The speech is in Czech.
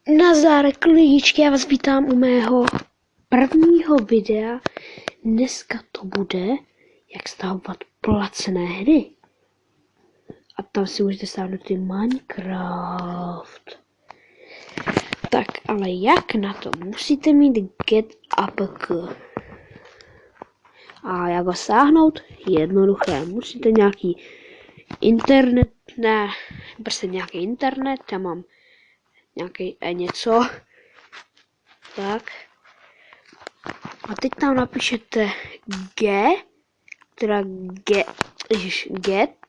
Nazdar, lidičky, já vás vítám u mého prvního videa. Dneska to bude, jak stahovat placené hry. A tam si můžete stáhnout i Minecraft. Tak, ale jak na to? Musíte mít Get APK. A jak ho stáhnout? Jednoduché. Musíte nějaký internet, ne, prostě nějaký internet, já mám nějaký něco, tak. A teď tam napíšete get